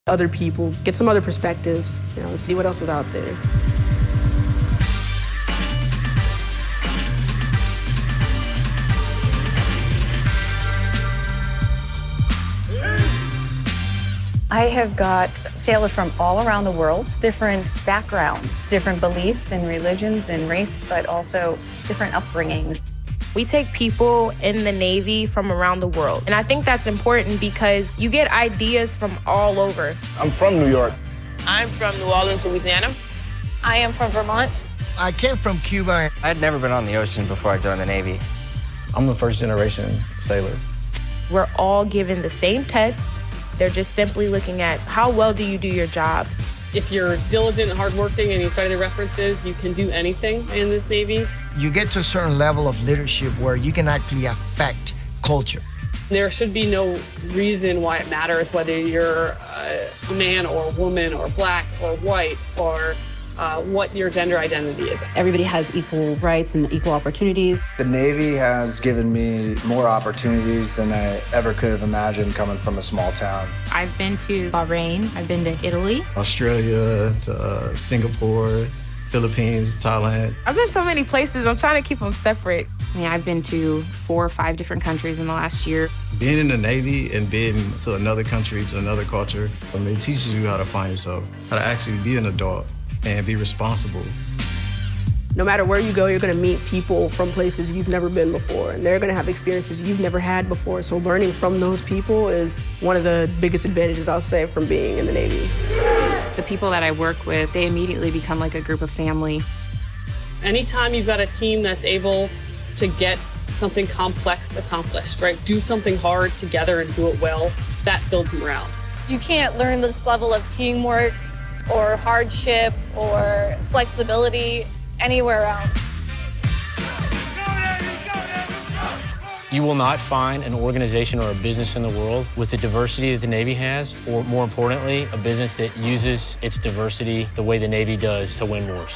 other people, get some other perspectives, see what else was out there. I have got sailors from all around the world, different backgrounds, different beliefs and religions and race, but also different upbringings. We take people in the Navy from around the world. And I think that's important because you get ideas from all over. I'm from New York. I'm from New Orleans, Louisiana. I am from Vermont. I came from Cuba. I'd never been on the ocean before I joined the Navy. I'm a first-generation sailor. We're all given the same test. They're just simply looking at how well do you do your job. If you're diligent and hardworking and you study the references, you can do anything in this Navy. You get to a certain level of leadership where you can actually affect culture. There should be no reason why it matters whether you're a man or a woman or black or white or what your gender identity is. Everybody has equal rights and equal opportunities. The Navy has given me more opportunities than I ever could have imagined coming from a small town. I've been to Bahrain, I've been to Italy, Australia, to Singapore, Philippines, Thailand. I've been so many places, I'm trying to keep them separate. I mean, I've been to 4 or 5 different countries in the last year. Being in the Navy and being to another country, to another culture, it teaches you how to find yourself, how to actually be an adult and be responsible. No matter where you go, you're gonna meet people from places you've never been before, and they're gonna have experiences you've never had before. So learning from those people is one of the biggest advantages, I'll say, from being in the Navy. The people that I work with, they immediately become like a group of family. Anytime you've got a team that's able to get something complex accomplished, right? Do something hard together and do it well, that builds morale. You can't learn this level of teamwork or hardship or flexibility anywhere else. You will not find an organization or a business in the world with the diversity that the Navy has, or more importantly, a business that uses its diversity the way the Navy does to win wars.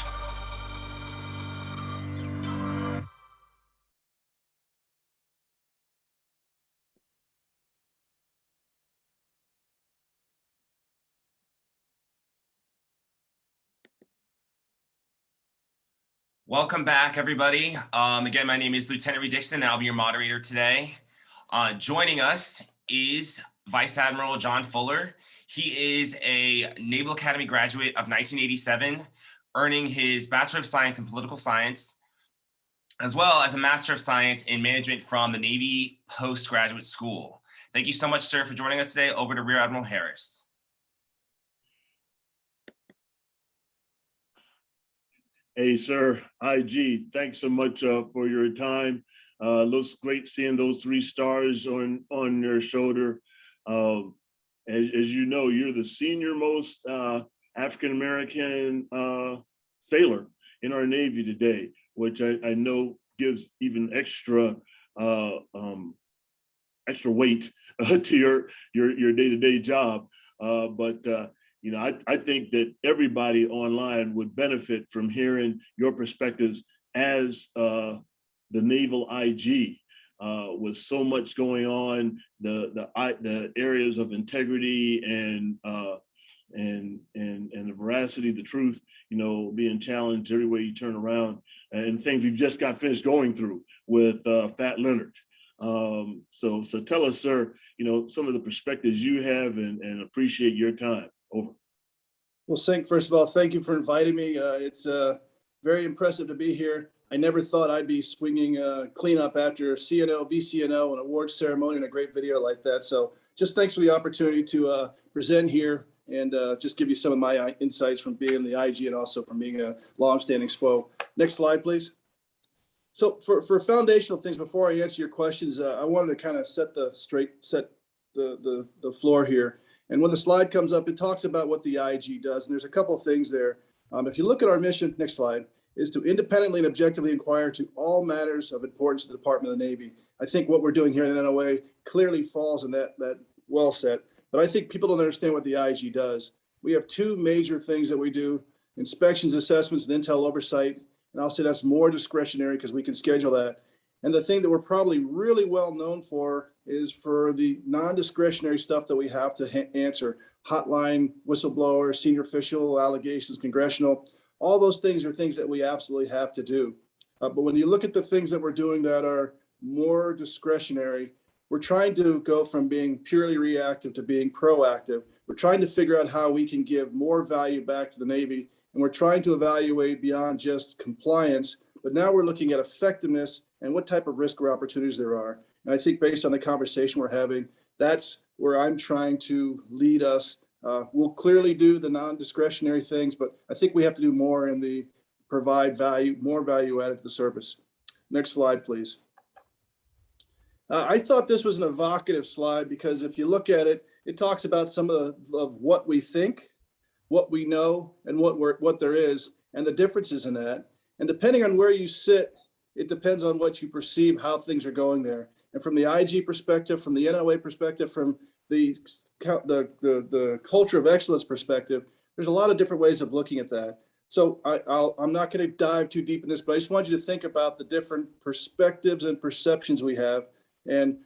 Welcome back, everybody. Again, my name is Lieutenant Reed Dixon, and I'll be your moderator today. Joining us is Vice Admiral John Fuller. He is a Naval Academy graduate of 1987, earning his Bachelor of Science in Political Science, as well as a Master of Science in Management from the Navy Postgraduate School. Thank you so much, sir, for joining us today. Over to Rear Admiral Harris. Hey, sir, IG, thanks so much for your time. Looks great seeing those 3 stars on your shoulder. As you know, you're the senior most African-American sailor in our Navy today, which I know gives even extra weight to your day-to-day job. I think that everybody online would benefit from hearing your perspectives as the Naval IG. With so much going on, the areas of integrity and the veracity, the truth, being challenged every way you turn around, and things we've just got finished going through with Fat Leonard. So tell us, sir, some of the perspectives you have, and appreciate your time. Over. Well, first of all, thank you for inviting me. It's very impressive to be here. I never thought I'd be swinging cleanup after CNO, VCNO, an award ceremony, and a great video like that. So just thanks for the opportunity to present here and just give you some of my insights from being the IG and also from being a longstanding SPO. Next slide, please. So for foundational things, before I answer your questions, I wanted to kind of set the floor here. And when the slide comes up, it talks about what the IG does. And there's a couple of things there. If you look at our mission, next slide, is to independently and objectively inquire to all matters of importance to the Department of the Navy. I think what we're doing here in the NOA clearly falls in that well set. But I think people don't understand what the IG does. We have 2 major things that we do: inspections, assessments, and intel oversight. And I'll say that's more discretionary because we can schedule that. And the thing that we're probably really well known for is for the non-discretionary stuff that we have to answer. hotline, whistleblower, senior official, allegations, congressional. All those things are things that we absolutely have to do. But when you look at the things that we're doing that are more discretionary, we're trying to go from being purely reactive to being proactive. We're trying to figure out how we can give more value back to the Navy. And we're trying to evaluate beyond just compliance, but now we're looking at effectiveness and what type of risk or opportunities there are. And I think based on the conversation we're having, that's where I'm trying to lead us. We'll clearly do the non-discretionary things, but I think we have to do more in the provide value, more value added to the service. Next slide, please. I thought this was an evocative slide because if you look at it, it talks about some of what we think, what we know, and what there is, and the differences in that. And depending on where you sit, it depends on what you perceive, how things are going there. And from the IG perspective, from the NOA perspective, from the culture of excellence perspective, there's a lot of different ways of looking at that. So I'm not going to dive too deep in this, but I just want you to think about the different perspectives and perceptions we have. And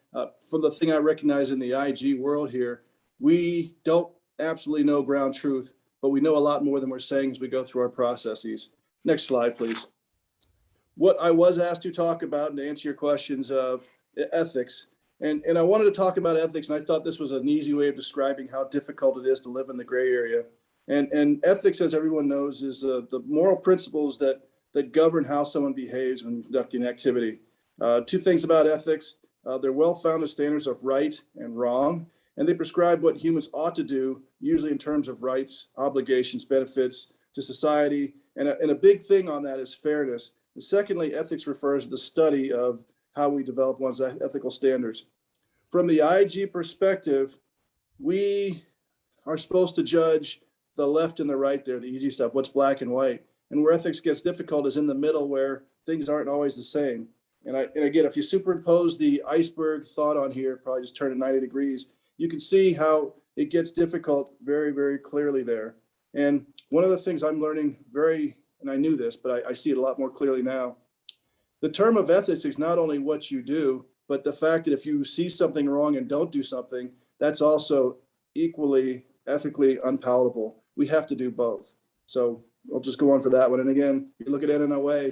from the thing I recognize in the IG world here, we don't absolutely know ground truth, but we know a lot more than we're saying as we go through our processes. Next slide, please. What I was asked to talk about and to answer your questions of ethics, and I wanted to talk about ethics, and I thought this was an easy way of describing how difficult it is to live in the gray area. And ethics, as everyone knows, is the moral principles that govern how someone behaves when conducting activity. Two things about ethics. They're well-founded standards of right and wrong, and they prescribe what humans ought to do, usually in terms of rights, obligations, benefits to society. And a big thing on that is fairness. And secondly, ethics refers to the study of how we develop one's ethical standards. From the IG perspective, we are supposed to judge the left and the right there, the easy stuff, what's black and white. And where ethics gets difficult is in the middle where things aren't always the same. And again, if you superimpose the iceberg thought on here, probably just turn it 90 degrees, you can see how it gets difficult very, very clearly there. And one of the things I'm learning and I knew this, but I see it a lot more clearly now. The term of ethics is not only what you do, but the fact that if you see something wrong and don't do something, that's also equally ethically unpalatable. We have to do both. So I'll just go on for that one. And again, you look at NOA,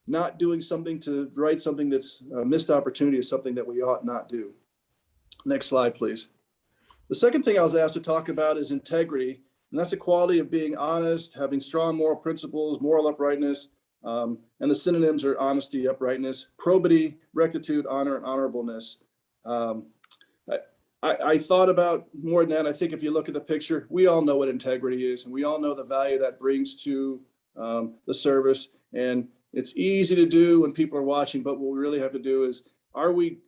not doing something to write something that's a missed opportunity is something that we ought not do. Next slide, please. The second thing I was asked to talk about is integrity. And that's the quality of being honest, having strong moral principles, moral uprightness. And the synonyms are honesty, uprightness, probity, rectitude, honor, and honorableness. I thought about more than that. I think if you look at the picture, we all know what integrity is, and we all know the value that brings to the service. And it's easy to do when people are watching, but what we really have to do is, are we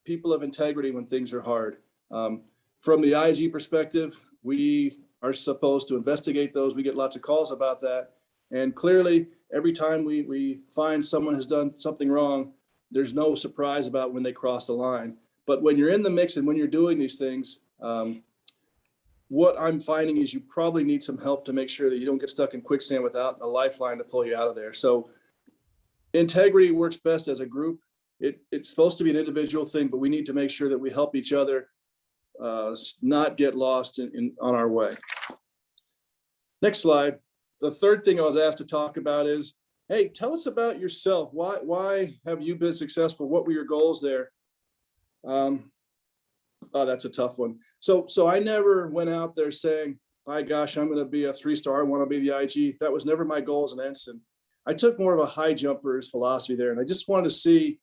people of integrity when things are hard? From the IG perspective, we are supposed to investigate those. We get lots of calls about that. And clearly, every time we find someone has done something wrong, there's no surprise about when they cross the line. But when you're in the mix and when you're doing these things, what I'm finding is you probably need some help to make sure that you don't get stuck in quicksand without a lifeline to pull you out of there. So integrity works best as a group. It's supposed to be an individual thing, but we need to make sure that we help each other not get lost on our way. Next slide. The third thing I was asked to talk about is, hey, tell us about yourself. Why have you been successful? What were your goals there? Oh, that's a tough one. So I never went out there saying, my gosh, I'm going to be a 3-star. I want to be the IG. That was never my goal as an ensign. I took more of a high jumper's philosophy there. And I just wanted to see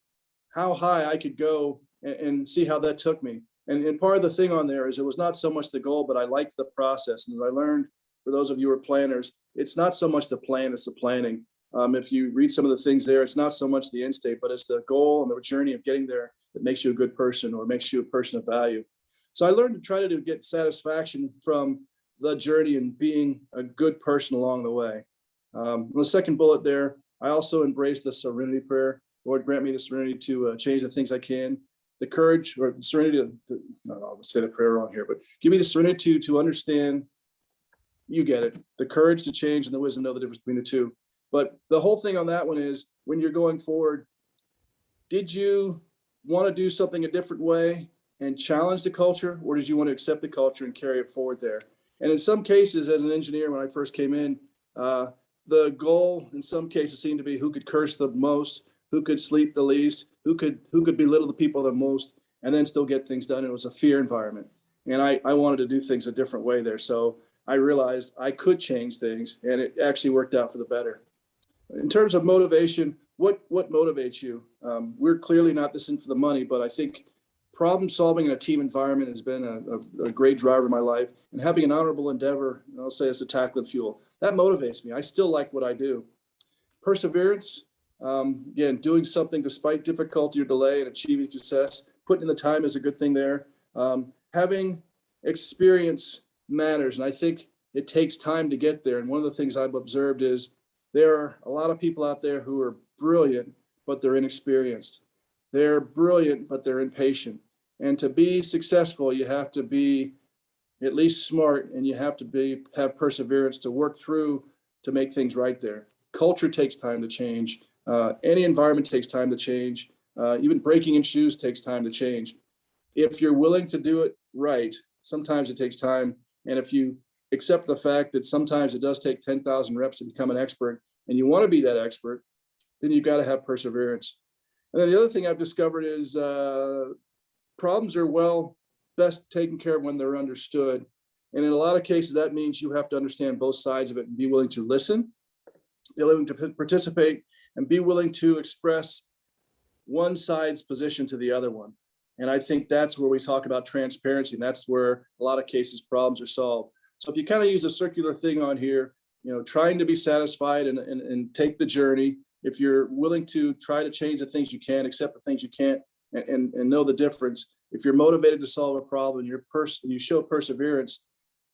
how high I could go and see how that took me. And part of the thing on there is it was not so much the goal, but I liked the process. And as I learned, for those of you who are planners, it's not so much the plan, it's the planning. If you read some of the things there, it's not so much the end state, but it's the goal and the journey of getting there that makes you a good person or makes you a person of value. So I learned to try to get satisfaction from the journey and being a good person along the way. The second bullet there, I also embraced the Serenity Prayer. Lord, grant me the serenity to change the things I can. The courage or the serenity I'll say the prayer wrong here, but give me the serenity to understand, you get it, the courage to change and the wisdom to know the difference between the two. But the whole thing on that one is, when you're going forward, did you want to do something a different way and challenge the culture, or did you want to accept the culture and carry it forward there? And in some cases, as an engineer, when I first came in, the goal in some cases seemed to be who could curse the most, who could sleep the least, who could belittle the people the most, and then still get things done. It was a fear environment. And I wanted to do things a different way there. So I realized I could change things, and it actually worked out for the better. In terms of motivation, what motivates you? We're clearly not this in for the money, but I think problem solving in a team environment has been a great driver in my life. And having an honorable endeavor, and I'll say it's a tackling fuel, that motivates me. I still like what I do. Perseverance, again, doing something despite difficulty or delay and achieving success, putting in the time is a good thing there. Having experience matters, and I think it takes time to get there. And one of the things I've observed is there are a lot of people out there who are brilliant, but they're inexperienced. They're brilliant, but they're impatient. And to be successful, you have to be at least smart, and you have to have perseverance to work through to make things right there. Culture takes time to change. Any environment takes time to change. Even breaking in shoes takes time to change. If you're willing to do it right, sometimes it takes time. And if you accept the fact that sometimes it does take 10,000 reps to become an expert, and you want to be that expert, then you've got to have perseverance. And then the other thing I've discovered is problems are best taken care of when they're understood. And in a lot of cases, that means you have to understand both sides of it and be willing to listen, be willing to participate, and be willing to express one side's position to the other one. And I think that's where we talk about transparency, and that's where a lot of cases problems are solved. So if you kind of use a circular thing on here, trying to be satisfied and take the journey, if you're willing to try to change the things you can, accept the things you can't, and know the difference, if you're motivated to solve a problem, you show perseverance,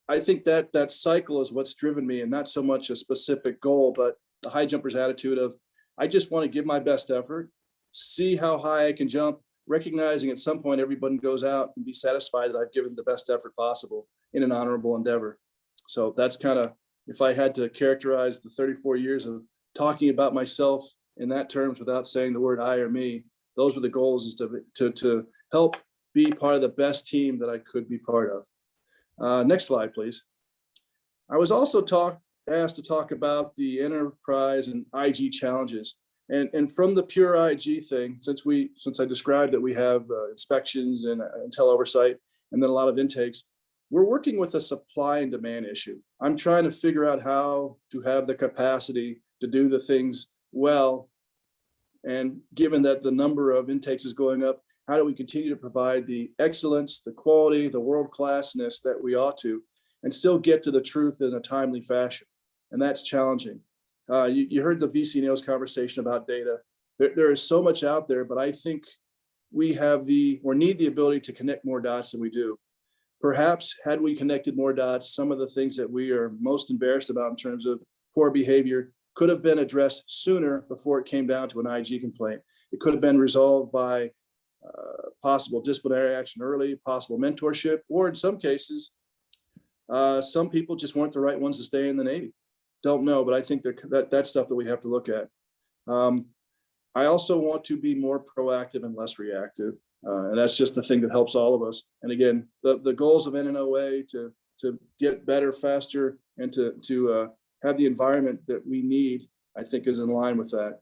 I think that cycle is what's driven me, and not so much a specific goal, but the high jumper's attitude of, I just want to give my best effort, see how high I can jump, recognizing at some point everybody goes out, and be satisfied that I've given the best effort possible in an honorable endeavor. So that's kind of, if I had to characterize the 34 years of talking about myself in that terms without saying the word I or me, those were the goals, is to help be part of the best team that I could be part of. Next slide, please. I was also asked to talk about the enterprise and IG challenges. And from the pure IG thing, since I described that we have inspections and intel oversight, and then a lot of intakes, we're working with a supply and demand issue. I'm trying to figure out how to have the capacity to do the things well. And given that the number of intakes is going up, how do we continue to provide the excellence, the quality, the world-classness that we ought to, and still get to the truth in a timely fashion? And that's challenging. You heard the VC Neo's conversation about data. There is so much out there, but I think we need the ability to connect more dots than we do. Perhaps had we connected more dots, some of the things that we are most embarrassed about in terms of poor behavior could have been addressed sooner before it came down to an IG complaint. It could have been resolved by possible disciplinary action early, possible mentorship, or in some cases, some people just weren't the right ones to stay in the Navy. Don't know, but I think that's stuff that we have to look at. I also want to be more proactive and less reactive. And that's just the thing that helps all of us. And again, the goals of NNOA to get better, faster, and to have the environment that we need, I think is in line with that.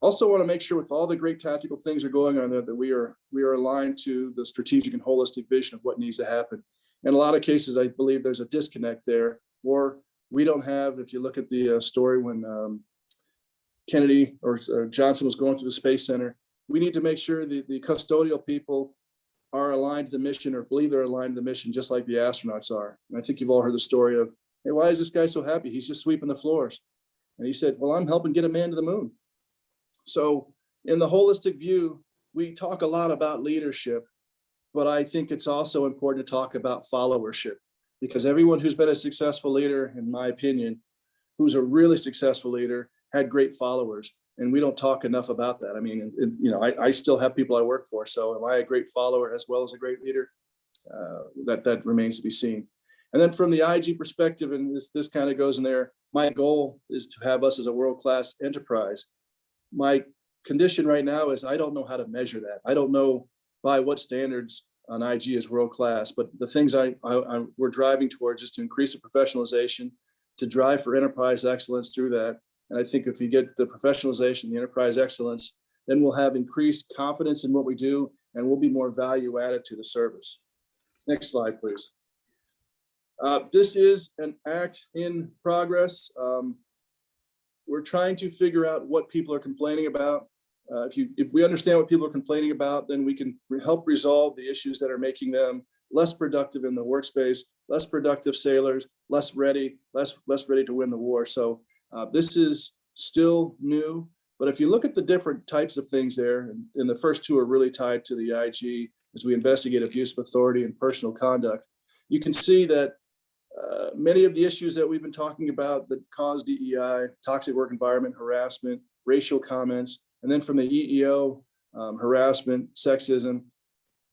Also want to make sure with all the great tactical things that are going on there that we are aligned to the strategic and holistic vision of what needs to happen. In a lot of cases, I believe there's a disconnect there, or we don't have, if you look at the story when Kennedy or Johnson was going through the Space Center, we need to make sure the custodial people are aligned to the mission, or believe they're aligned to the mission, just like the astronauts are. And I think you've all heard the story of, hey, why is this guy so happy? He's just sweeping the floors. And he said, well, I'm helping get a man to the moon. So in the holistic view, we talk a lot about leadership, but I think it's also important to talk about followership, because everyone who's been a successful leader, in my opinion, who's a really successful leader, had great followers. And we don't talk enough about that. I mean, I still have people I work for. So am I a great follower as well as a great leader? That remains to be seen. And then from the IG perspective, and this kind of goes in there, my goal is to have us as a world-class enterprise. My condition right now is I don't know how to measure that. I don't know by what standards on IG as world-class, but the things we're driving towards is to increase the professionalization, to drive for enterprise excellence through that. And I think if you get the professionalization, the enterprise excellence, then we'll have increased confidence in what we do, and we'll be more value added to the service. Next slide, please. This is an act in progress. We're trying to figure out what people are complaining about. If we understand what people are complaining about, then we can help resolve the issues that are making them less productive in the workspace, less productive sailors, less ready to win the war. So this is still new, but if you look at the different types of things there, and the first two are really tied to the IG as we investigate abuse of authority and personal conduct, you can see that many of the issues that we've been talking about that cause DEI, toxic work environment, harassment, racial comments, and then from the EEO, harassment, sexism,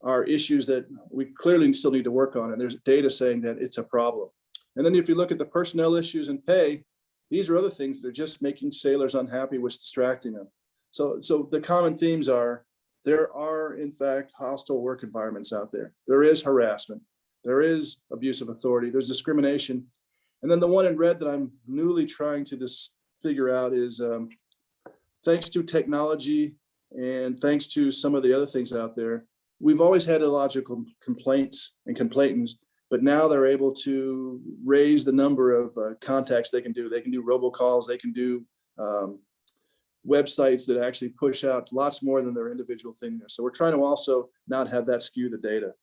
are issues that we clearly still need to work on. And there's data saying that it's a problem. And then if you look at the personnel issues and pay, these are other things that are just making sailors unhappy, which is distracting them. So the common themes are, there are in fact hostile work environments out there. There is harassment. There is abuse of authority. There's discrimination. And then the one in red that I'm newly trying to just figure out is, thanks to technology and thanks to some of the other things out there, we've always had illogical complaints and complainants, but now they're able to raise the number of contacts they can do. They can do robocalls, they can do websites that actually push out lots more than their individual thing there. So we're trying to also not have that skew the data,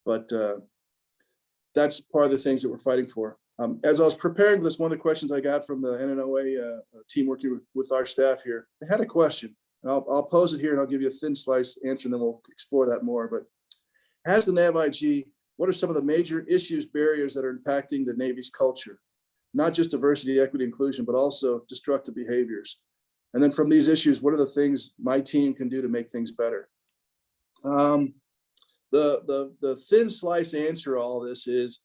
but that's part of the things that we're fighting for. As I was preparing for this, one of the questions I got from the NNOA team working with our staff here, they had a question. I'll pose it here and I'll give you a thin slice answer and then we'll explore that more. But as the NAVIG, what are some of the major issues, barriers that are impacting the Navy's culture? Not just diversity, equity, inclusion, but also destructive behaviors. And then from these issues, what are the things my team can do to make things better? The thin slice answer to all this is,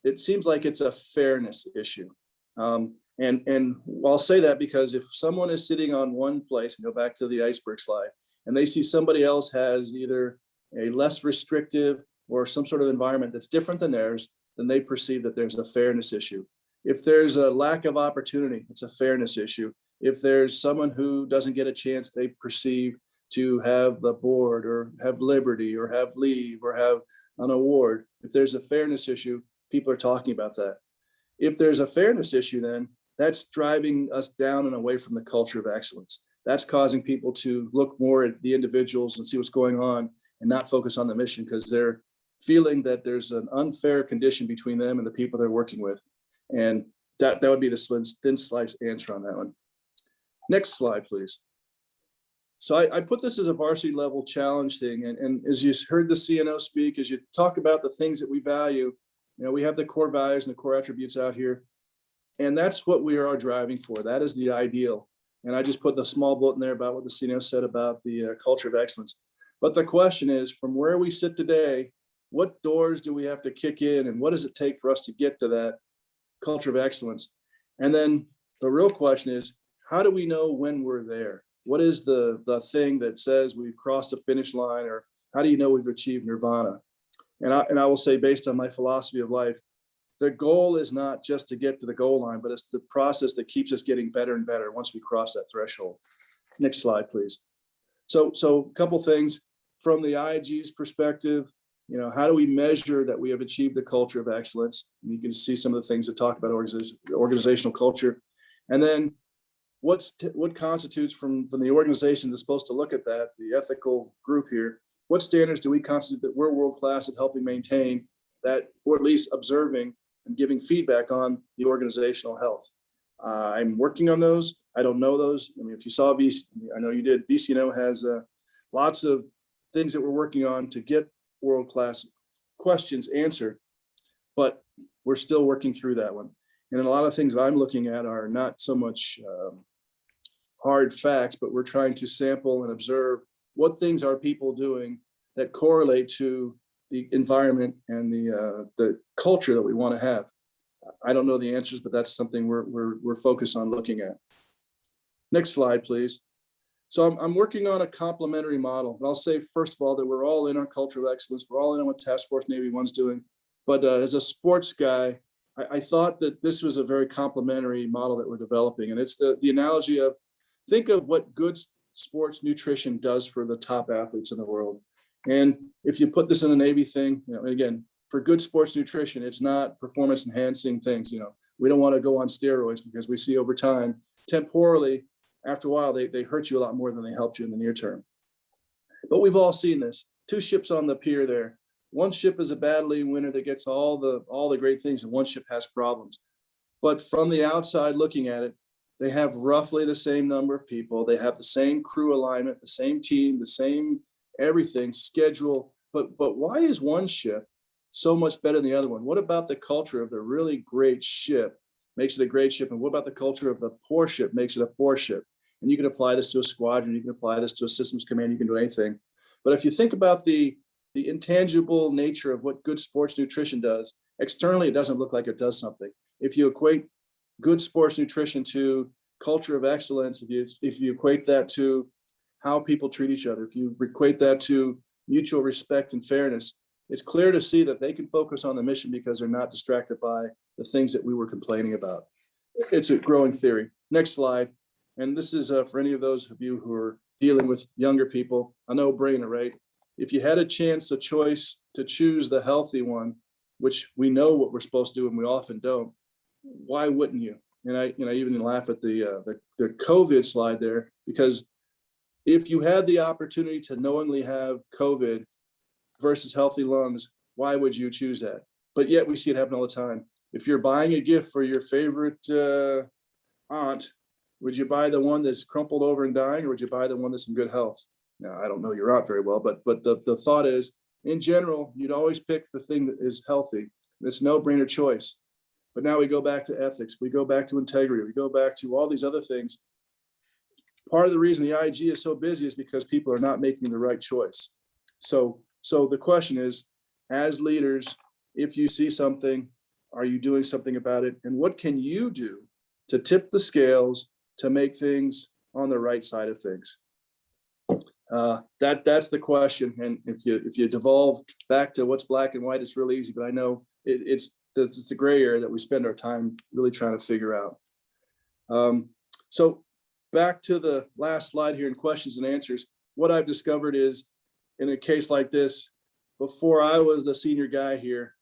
it seems like it's a fairness issue. And I'll say that because if someone is sitting on one place, and go back to the iceberg slide, and they see somebody else has either a less restrictive or some sort of environment that's different than theirs, then they perceive that there's a fairness issue. If there's a lack of opportunity, it's a fairness issue. If there's someone who doesn't get a chance, they perceive to have the board or have liberty or have leave or have an award. If there's a fairness issue, people are talking about that. If there's a fairness issue, then that's driving us down and away from the culture of excellence. That's causing people to look more at the individuals and see what's going on and not focus on the mission because they're feeling that there's an unfair condition between them and the people they're working with. And that would be the thin slice answer on that one. Next slide, please. So I put this as a varsity level challenge thing. And as you heard the CNO speak, as you talk about the things that we value, you know, we have the core values and the core attributes out here. And that's what we are driving for. That is the ideal. And I just put the small bullet in there about what the CNO said about the culture of excellence. But the question is, from where we sit today, what doors do we have to kick in and what does it take for us to get to that culture of excellence? And then the real question is, how do we know when we're there? What is the thing that says we've crossed the finish line, or how do you know we've achieved nirvana? And I will say, based on my philosophy of life, the goal is not just to get to the goal line, but it's the process that keeps us getting better and better once we cross that threshold. Next slide, please. So a couple things from the IG's perspective. You know, how do we measure that we have achieved the culture of excellence? And you can see some of the things that talk about organizational culture. And then what constitutes from the organization that's supposed to look at that, the ethical group here, what standards do we constitute that we're world-class at helping maintain that, or at least observing and giving feedback on the organizational health? I'm working on those. I don't know those. I mean, if you saw I know you did, VCNO has lots of things that we're working on to get world-class questions answered, but we're still working through that one. And a lot of things I'm looking at are not so much hard facts, but we're trying to sample and observe what things are people doing that correlate to the environment and the culture that we want to have. I don't know the answers, but that's something we're focused on looking at. Next slide, please. So I'm working on a complementary model. And I'll say, first of all, that we're all in on culture of excellence. We're all in on what Task Force Navy One's doing. But as a sports guy, I thought that this was a very complementary model that we're developing. And it's the analogy of, think of what good sports nutrition does for the top athletes in the world. And if you put this in a Navy thing, again, for good sports nutrition, it's not performance enhancing things. We don't want to go on steroids because we see over time, temporally, after a while, they hurt you a lot more than they helped you in the near term. But we've all seen this. 2 ships on the pier there. One ship is a bad lead winner that gets all the great things, and one ship has problems. But from the outside looking at it, they have roughly the same number of people. They have the same crew alignment, the same team, the same everything, schedule. But why is one ship so much better than the other one? What about the culture of the really great ship makes it a great ship? And what about the culture of the poor ship makes it a poor ship? And you can apply this to a squadron. You can apply this to a systems command. You can do anything. But if you think about the intangible nature of what good sports nutrition does, externally, it doesn't look like it does something. If you equate good sports nutrition to culture of excellence, if you equate that to how people treat each other, if you equate that to mutual respect and fairness, it's clear to see that they can focus on the mission because they're not distracted by the things that we were complaining about. It's a growing theory. Next slide. And this is for any of those of you who are dealing with younger people, a no-brainer, right? If you had a choice to choose the healthy one, which we know what we're supposed to do and we often don't, why wouldn't you? And I even laugh at the COVID slide there, because if you had the opportunity to knowingly have COVID versus healthy lungs, why would you choose that? But yet we see it happen all the time. If you're buying a gift for your favorite aunt, would you buy the one that's crumpled over and dying, or would you buy the one that's in good health? Now, I don't know your aunt very well, but the thought is, in general, you'd always pick the thing that is healthy. It's a no-brainer choice. But now we go back to ethics. We go back to integrity. We go back to all these other things. Part of the reason the IG is so busy is because people are not making the right choice. So the question is, as leaders, if you see something, are you doing something about it? And what can you do to tip the scales to make things on the right side of things? That's the question. And if you devolve back to what's black and white, it's really easy. But I know it's the gray area that we spend our time really trying to figure out. So back to the last slide here in questions and answers. What I've discovered is, in a case like this, before I was the senior guy here,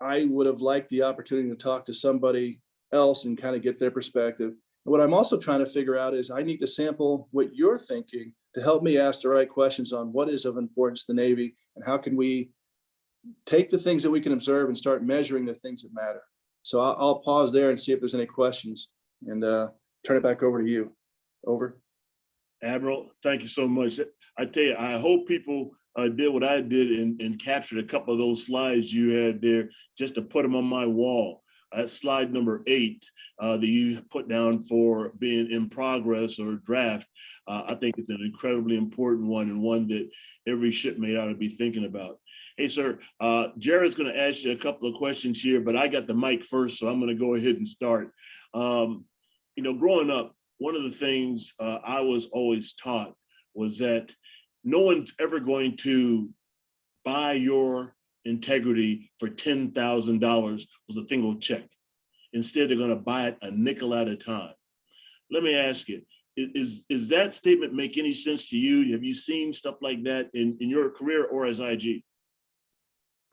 I would have liked the opportunity to talk to somebody else and kind of get their perspective. And what I'm also trying to figure out is I need to sample what you're thinking to help me ask the right questions on what is of importance to the Navy and how can we take the things that we can observe and start measuring the things that matter. So I'll pause there and see if there's any questions and turn it back over to you. Over. Admiral, thank you so much. I tell you, I hope people did what I did and captured a couple of those slides you had there just to put them on my wall. Slide number 8 that you put down for being in progress or draft. I think it's an incredibly important one, and one that every shipmate ought to be thinking about. Hey, sir, Jared's going to ask you a couple of questions here, but I got the mic first, so I'm going to go ahead and start. Growing up, one of the things I was always taught was that no one's ever going to buy your integrity for $10,000 with a single check. Instead, they're going to buy it a nickel at a time. Let me ask you, is that statement make any sense to you? Have you seen stuff like that in your career or as IG?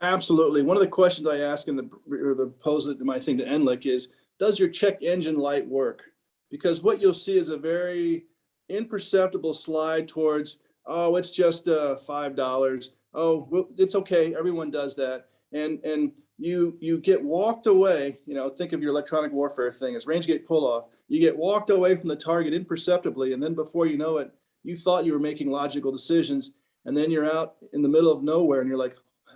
Absolutely. One of the questions I ask in the pose to my thing to NLIC is, does your check engine light work? Because what you'll see is a very imperceptible slide towards, oh, it's just $5. Oh, well, it's okay. Everyone does that. And you get walked away, think of your electronic warfare thing as range gate pull off. You get walked away from the target imperceptibly. And then before you know it, you thought you were making logical decisions. And then you're out in the middle of nowhere and you're like,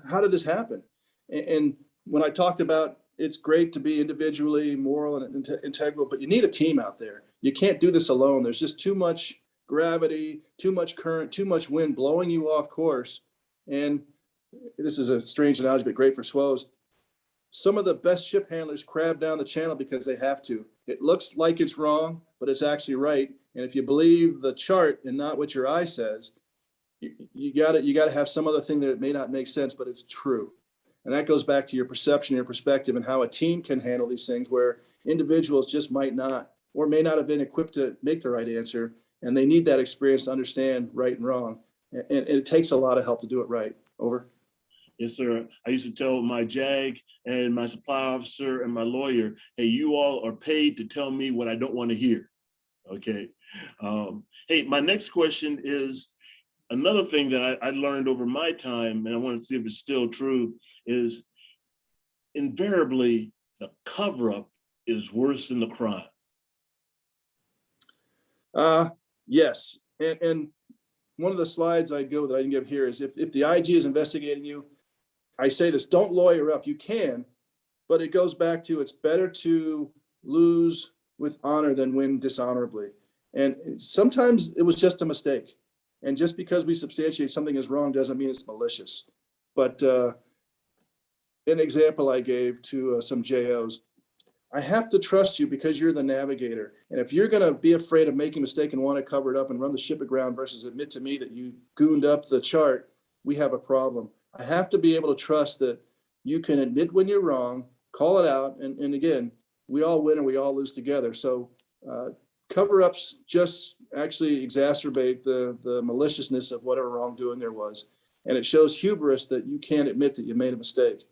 how did this happen? And when I talked about, it's great to be individually moral and integral, but you need a team out there. You can't do this alone. There's just too much gravity, too much current, too much wind blowing you off course. And this is a strange analogy, but great for swells. Some of the best ship handlers crab down the channel because they have to. It looks like it's wrong, but it's actually right. And if you believe the chart and not what your eye says, you gotta have some other thing that may not make sense, but it's true. And that goes back to your perception, your perspective, and how a team can handle these things where individuals just might not or may not have been equipped to make the right answer. And they need that experience to understand right and wrong. And it takes a lot of help to do it right. Over. Yes, sir. I used to tell my JAG and my supply officer and my lawyer, hey, you all are paid to tell me what I don't want to hear. Okay. Hey, my next question is, another thing that I learned over my time, and I want to see if it's still true, is invariably the cover-up is worse than the crime. Yes. And one of the slides I go that I can give here is if the IG is investigating you, I say this, don't lawyer up. You can, but it goes back to it's better to lose with honor than win dishonorably. And sometimes it was just a mistake. And just because we substantiate something is wrong doesn't mean it's malicious. But an example I gave to some JOs, I have to trust you because you're the navigator. And if you're going to be afraid of making a mistake and want to cover it up and run the ship aground versus admit to me that you gooned up the chart, we have a problem. I have to be able to trust that you can admit when you're wrong, call it out. And again, we all win and we all lose together. So cover-ups just actually exacerbate the maliciousness of whatever wrongdoing there was. And it shows hubris that you can't admit that you made a mistake.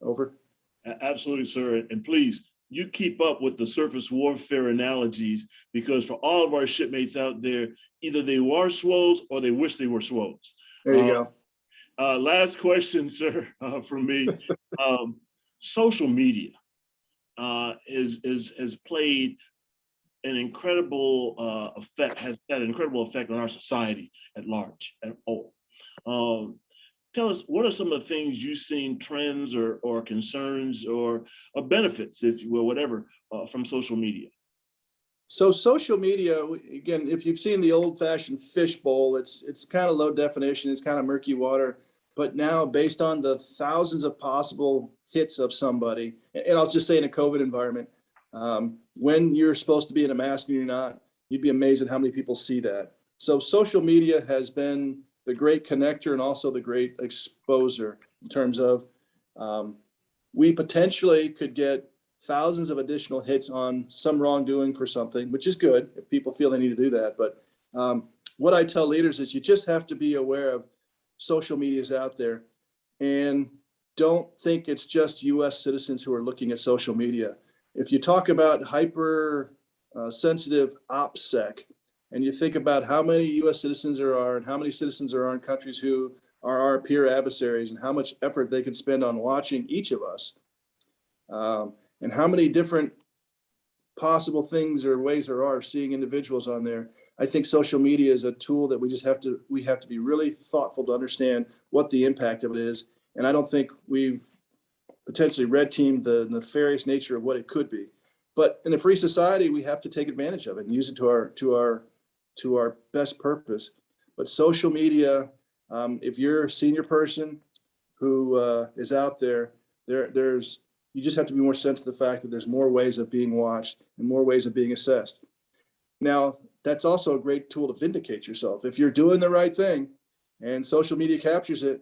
Over. Absolutely, sir. And please, you keep up with the surface warfare analogies, because for all of our shipmates out there, either they were swoles or they wish they were swoles. There you go. Last question, sir, from me. Social media has played an incredible effect, has had an incredible effect on our society at large, at all. Tell us, what are some of the things you've seen, trends or concerns or benefits, if you will, whatever, from social media? So social media, again, if you've seen the old-fashioned fishbowl, it's kind of low definition, it's kind of murky water. But now, based on the thousands of possible hits of somebody, and I'll just say in a COVID environment, when you're supposed to be in a mask and you're not, you'd be amazed at how many people see that. So social media has been the great connector and also the great exposer in terms of we potentially could get thousands of additional hits on some wrongdoing for something, which is good if people feel they need to do that. But what I tell leaders is you just have to be aware of social media is out there, and don't think it's just US citizens who are looking at social media. If you talk about hyper sensitive OPSEC, and you think about how many US citizens there are and how many citizens there are in countries who are our peer adversaries and how much effort they can spend on watching each of us, and how many different possible things or ways there are seeing individuals on there, I think social media is a tool that we have to be really thoughtful to understand what the impact of it is. And I don't think we've potentially red teamed the nefarious nature of what it could be. But in a free society, we have to take advantage of it and use it to our best purpose. But social media, if you're a senior person who is out there, you just have to be more sensitive to the fact that there's more ways of being watched and more ways of being assessed. Now, that's also a great tool to vindicate yourself. If you're doing the right thing and social media captures it,